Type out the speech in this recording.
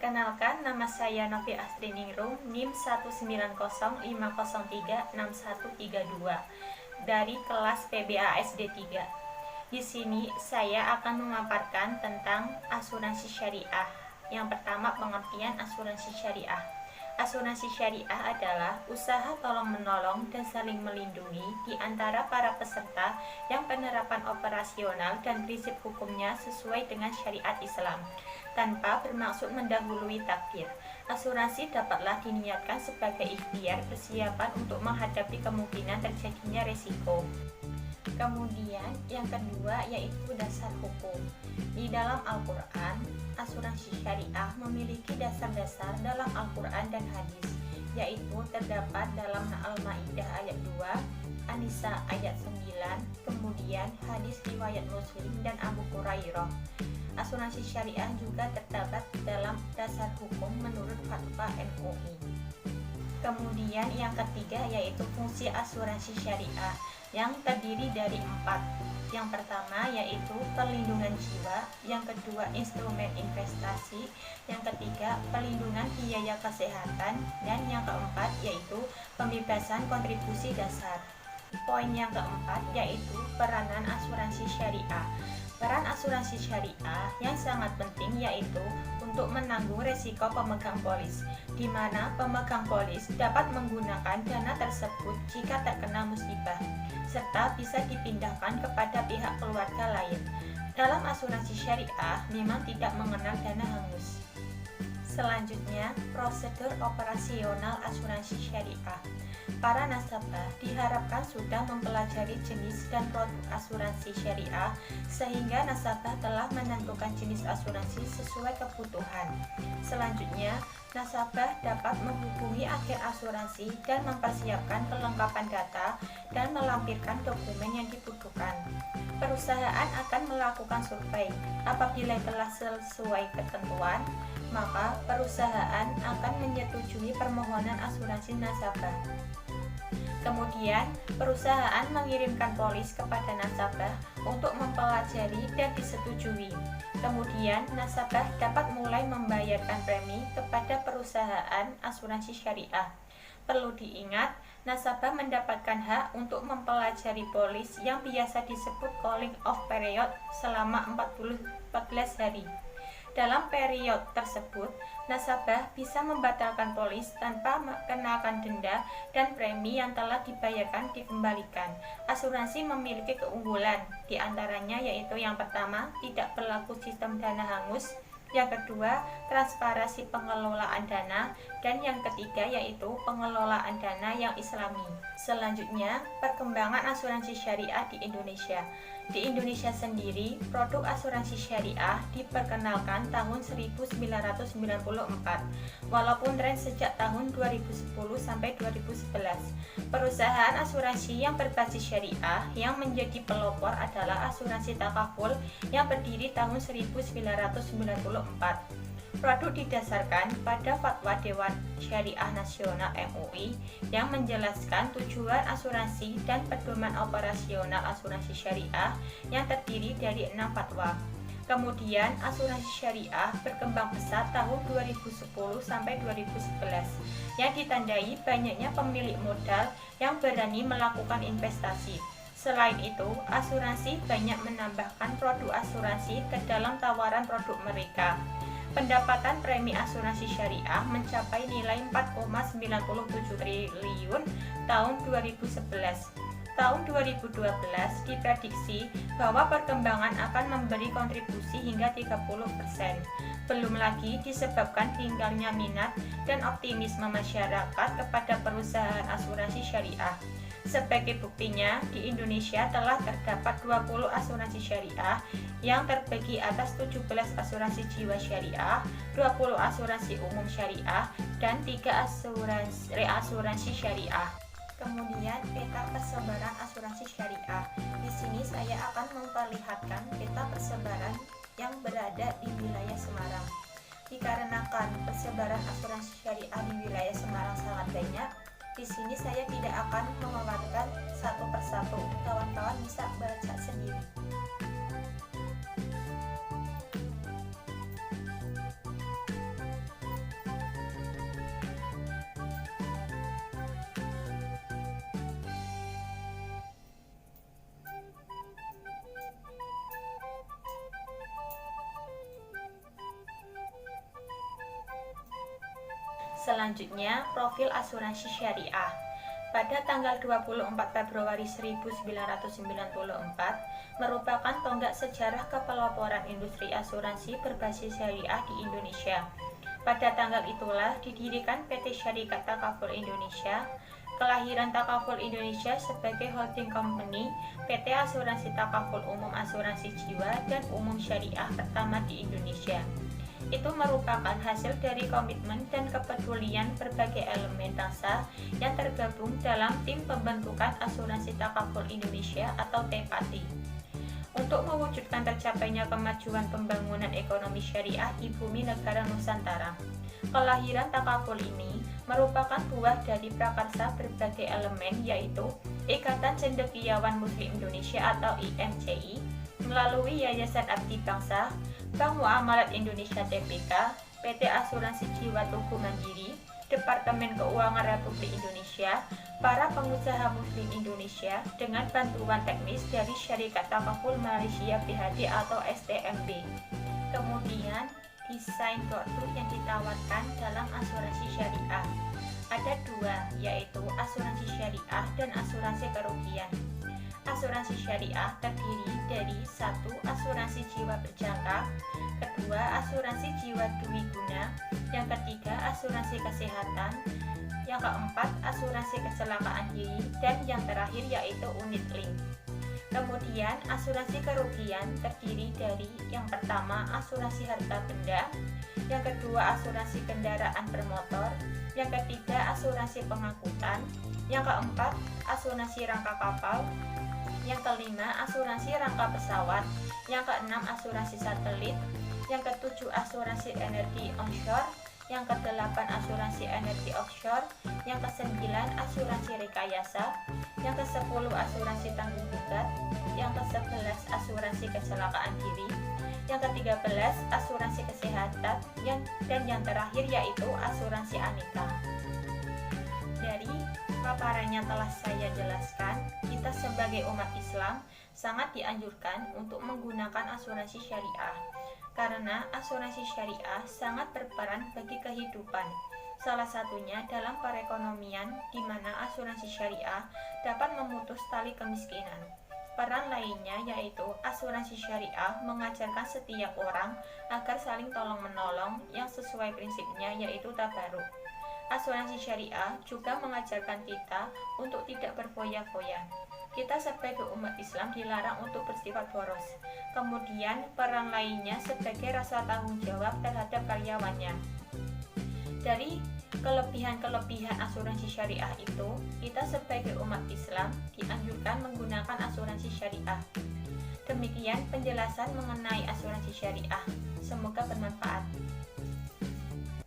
Perkenalkan, nama saya Novi Astriningrum, NIM 19050361132 dari kelas PBA SD 3. Di sini saya akan memaparkan tentang asuransi syariah. Yang pertama, pengertian asuransi syariah. Asuransi syariah adalah usaha tolong-menolong dan saling melindungi di antara para peserta yang penerapan operasional dan prinsip hukumnya sesuai dengan syariat Islam, tanpa bermaksud mendahului takdir. Asuransi dapatlah diniatkan sebagai ikhtiar persiapan untuk menghadapi kemungkinan terjadinya resiko. Kemudian yang kedua yaitu dasar hukum. Di dalam Al-Quran, asuransi syariah memiliki dasar-dasar dalam Al-Quran dan hadis, yaitu terdapat dalam Al-Ma'idah ayat 2, An-Nisa ayat 9, kemudian hadis riwayat Muslim dan Abu Hurairah. Asuransi syariah juga terdapat dalam dasar hukum menurut fatwa MUI. Kemudian yang ketiga yaitu fungsi asuransi syariah yang terdiri dari 4. Yang pertama yaitu perlindungan jiwa, yang kedua instrumen investasi, yang ketiga perlindungan biaya kesehatan, dan yang keempat yaitu pembebasan kontribusi dasar. Poin yang keempat yaitu peranan asuransi syariah. Peran asuransi syariah yang sangat penting yaitu untuk menanggung resiko pemegang polis, di mana pemegang polis dapat menggunakan dana tersebut jika terkena musibah, serta bisa dipindahkan kepada pihak keluarga lain. Dalam asuransi syariah memang tidak mengenal dana hangus. Selanjutnya, prosedur operasional asuransi syariah. Para nasabah diharapkan sudah mempelajari jenis dan produk asuransi syariah sehingga nasabah telah menentukan jenis asuransi sesuai kebutuhan. Selanjutnya, nasabah dapat menghubungi agen asuransi dan mempersiapkan kelengkapan data dan melampirkan dokumen yang dibutuhkan. Perusahaan akan melakukan survei. Apabila telah sesuai ketentuan, maka perusahaan akan menyetujui permohonan asuransi nasabah. Kemudian, perusahaan mengirimkan polis kepada nasabah untuk mempelajari dan disetujui. Kemudian, nasabah dapat mulai membayarkan premi kepada perusahaan asuransi syariah. Perlu diingat, nasabah mendapatkan hak untuk mempelajari polis yang biasa disebut calling off period selama 14 hari. Dalam periode tersebut, nasabah bisa membatalkan polis tanpa mengenakan denda dan premi yang telah dibayarkan dikembalikan. Asuransi memiliki keunggulan, diantaranya yaitu yang pertama, tidak berlaku sistem dana hangus, yang kedua, transparansi pengelolaan dana, dan yang ketiga yaitu pengelolaan dana yang islami. Selanjutnya, perkembangan asuransi syariah di Indonesia. Di Indonesia sendiri, produk asuransi syariah diperkenalkan tahun 1994, walaupun tren sejak tahun 2010 sampai 2011. Perusahaan asuransi yang berbasis syariah yang menjadi pelopor adalah asuransi takaful yang berdiri tahun 1994. Produk didasarkan pada fatwa Dewan Syariah Nasional MUI yang menjelaskan tujuan asuransi dan pedoman operasional asuransi syariah yang terdiri dari 6 fatwa. Kemudian asuransi syariah berkembang pesat tahun 2010 sampai 2011 yang ditandai banyaknya pemilik modal yang berani melakukan investasi. Selain itu, asuransi banyak menambahkan produk asuransi ke dalam tawaran produk mereka. Pendapatan premi asuransi syariah mencapai nilai 4,97 triliun tahun 2011. Tahun 2012 diprediksi bahwa perkembangan akan memberi kontribusi hingga 30%. Belum lagi disebabkan tinggalnya minat dan optimisme masyarakat kepada perusahaan asuransi syariah. Sebagai buktinya, di Indonesia telah terdapat 20 asuransi syariah yang terbagi atas 17 asuransi jiwa syariah, 20 asuransi umum syariah, dan 3 asuransi syariah. Kemudian peta persebaran asuransi syariah. Di sini saya akan memperlihatkan peta persebaran yang berada di wilayah Semarang. Dikarenakan persebaran asuransi syariah di wilayah Semarang sangat banyak, di sini saya tidak akan memaparkan satu persatu. Kawan-kawan bisa baca sendiri. Selanjutnya, profil asuransi syariah. Pada tanggal 24 Februari 1994 merupakan tonggak sejarah kepelaporan industri asuransi berbasis syariah di Indonesia. Pada tanggal itulah didirikan PT Syarikat Takaful Indonesia. Kelahiran Takaful Indonesia sebagai holding company PT Asuransi Takaful Umum Asuransi Jiwa dan Umum Syariah pertama di Indonesia. Itu merupakan hasil dari komitmen dan kepedulian berbagai elemen bangsa yang tergabung dalam tim pembentukan Asuransi Takaful Indonesia atau TPATI. Untuk mewujudkan tercapainya kemajuan pembangunan ekonomi syariah di bumi negara Nusantara. Kelahiran Takaful ini merupakan buah dari prakarsa berbagai elemen, yaitu Ikatan Cendekiawan Muslim Indonesia atau IMCI melalui Yayasan Abdi Bangsa, Bank Muamalat Indonesia Tbk, PT Asuransi Jiwa Tugu Mandiri, Departemen Keuangan Republik Indonesia, para pengusaha Muslim Indonesia dengan bantuan teknis dari Syarikat Takaful Malaysia BHD atau STMB. Kemudian, desain produk yang ditawarkan dalam asuransi syariah. Ada dua, yaitu asuransi syariah dan asuransi kerugian. Asuransi syariah terdiri dari satu, asuransi jiwa berjangka, kedua, asuransi jiwa dwiguna, yang ketiga, asuransi kesehatan, yang keempat, asuransi kecelakaan diri, dan yang terakhir yaitu unit link. Kemudian, asuransi kerugian terdiri dari yang pertama, asuransi harta benda, yang kedua, asuransi kendaraan bermotor, yang ketiga, asuransi pengangkutan, yang keempat, asuransi rangka kapal, yang kelima, asuransi rangka pesawat, yang keenam, asuransi satelit, yang ketujuh, asuransi energi onshore, yang kedelapan, asuransi energi offshore, yang kesembilan, asuransi rekayasa, yang kesepuluh, asuransi tanggung jawab, yang ke-11, asuransi kecelakaan diri, yang ke-13, asuransi kesehatan, dan yang terakhir yaitu asuransi aneka. Dari paparannya telah saya jelaskan, kita sebagai umat Islam sangat dianjurkan untuk menggunakan asuransi syariah, karena asuransi syariah sangat berperan bagi kehidupan. Salah satunya dalam perekonomian, di mana asuransi syariah dapat memutus tali kemiskinan. Peran lainnya yaitu asuransi syariah mengajarkan setiap orang agar saling tolong-menolong yang sesuai prinsipnya yaitu tabaruk. Asuransi syariah juga mengajarkan kita untuk tidak berfoya-foya. Kita sebagai umat Islam dilarang untuk bersifat boros. Kemudian peran lainnya sebagai rasa tanggung jawab terhadap karyawannya. Dari kelebihan-kelebihan asuransi syariah itu, kita sebagai umat Islam dianjurkan menggunakan asuransi syariah. Demikian penjelasan mengenai asuransi syariah. Semoga bermanfaat.